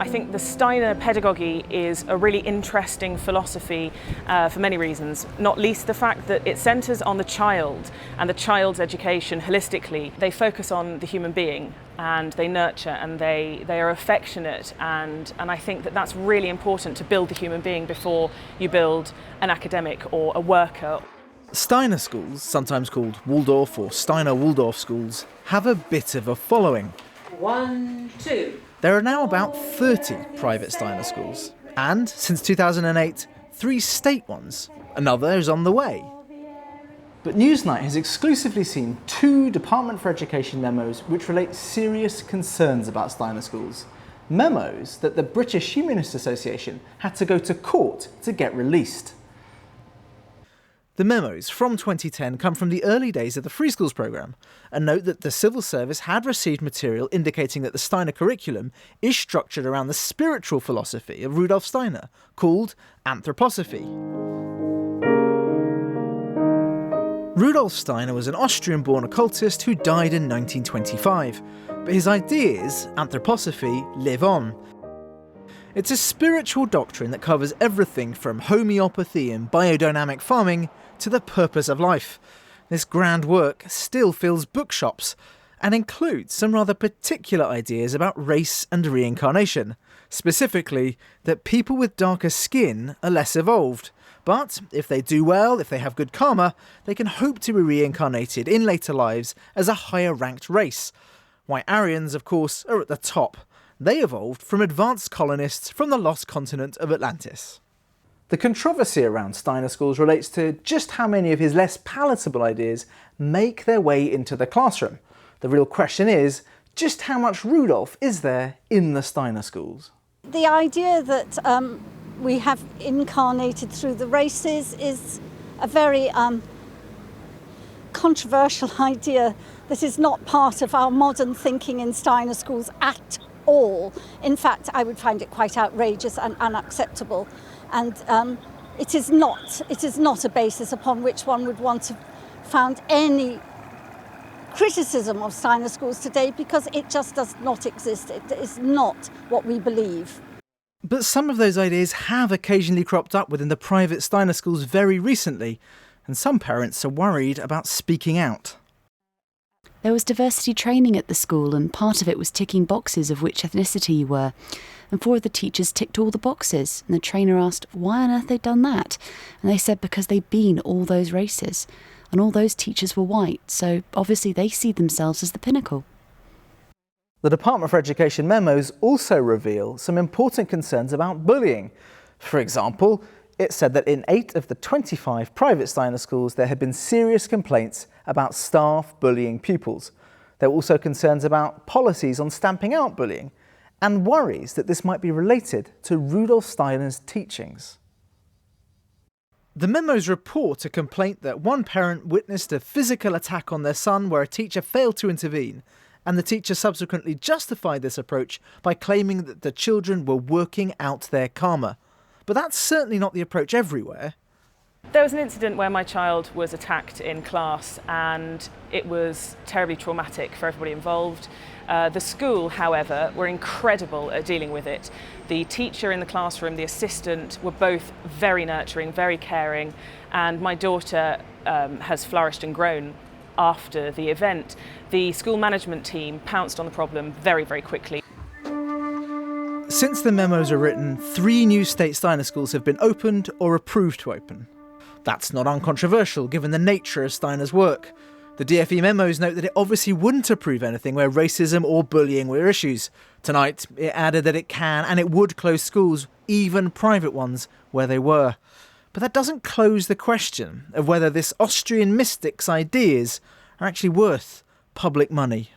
I think the Steiner pedagogy is a really interesting philosophy for many reasons, not least the fact that it centres on the child and the child's education holistically. They focus on the human being and they nurture and they are affectionate, and I think that that's really important to build the human being before you build an academic or a worker. Steiner schools, sometimes called Waldorf or Steiner Waldorf schools, have a bit of a following. 1, 2. There are now about 30 private Steiner schools, and since 2008, 3 state ones. Another is on the way. But Newsnight has exclusively seen 2 Department for Education memos which relate serious concerns about Steiner schools. Memos that the British Humanist Association had to go to court to get released. The memos from 2010 come from the early days of the Free Schools programme and note that the civil service had received material indicating that the Steiner curriculum is structured around the spiritual philosophy of Rudolf Steiner, called anthroposophy. Rudolf Steiner was an Austrian-born occultist who died in 1925, but his ideas, anthroposophy, live on. It's a spiritual doctrine that covers everything from homeopathy and biodynamic farming to the purpose of life. This grand work still fills bookshops and includes some rather particular ideas about race and reincarnation, specifically that people with darker skin are less evolved, but if they do well, if they have good karma, they can hope to be reincarnated in later lives as a higher ranked race. White Aryans, of course, are at the top. They evolved from advanced colonists from the lost continent of Atlantis. The controversy around Steiner schools relates to just how many of his less palatable ideas make their way into the classroom. The real question is, just how much Rudolf is there in the Steiner schools? The idea that we have incarnated through the races is a very controversial idea that is not part of our modern thinking in Steiner schools at all. In fact, I would find it quite outrageous and unacceptable, and it is not a basis upon which one would want to found any criticism of Steiner schools today, because it just does not exist. It is not what we believe. But some of those ideas have occasionally cropped up within the private Steiner schools very recently, and some parents are worried about speaking out. There was diversity training at the school, and part of it was ticking boxes of which ethnicity you were. And 4 of the teachers ticked all the boxes, and the trainer asked why on earth they'd done that. And they said because they'd been all those races. And all those teachers were white, so obviously they see themselves as the pinnacle. The Department for Education memos also reveal some important concerns about bullying. For example, it said that in 8 of the 25 private Steiner schools there had been serious complaints about staff bullying pupils. There were also concerns about policies on stamping out bullying and worries that this might be related to Rudolf Steiner's teachings. The memos report a complaint that one parent witnessed a physical attack on their son where a teacher failed to intervene, and the teacher subsequently justified this approach by claiming that the children were working out their karma. But that's certainly not the approach everywhere. There was an incident where my child was attacked in class, and it was terribly traumatic for everybody involved. The school, however, were incredible at dealing with it. The teacher in the classroom, the assistant, were both very nurturing, very caring, and my daughter has flourished and grown after the event. The school management team pounced on the problem very, very quickly. Since the memos were written, 3 new state Steiner schools have been opened or approved to open. That's not uncontroversial given the nature of Steiner's work. The DFE memos note that it obviously wouldn't approve anything where racism or bullying were issues. Tonight, it added that it can and it would close schools, even private ones, where they were. But that doesn't close the question of whether this Austrian mystic's ideas are actually worth public money.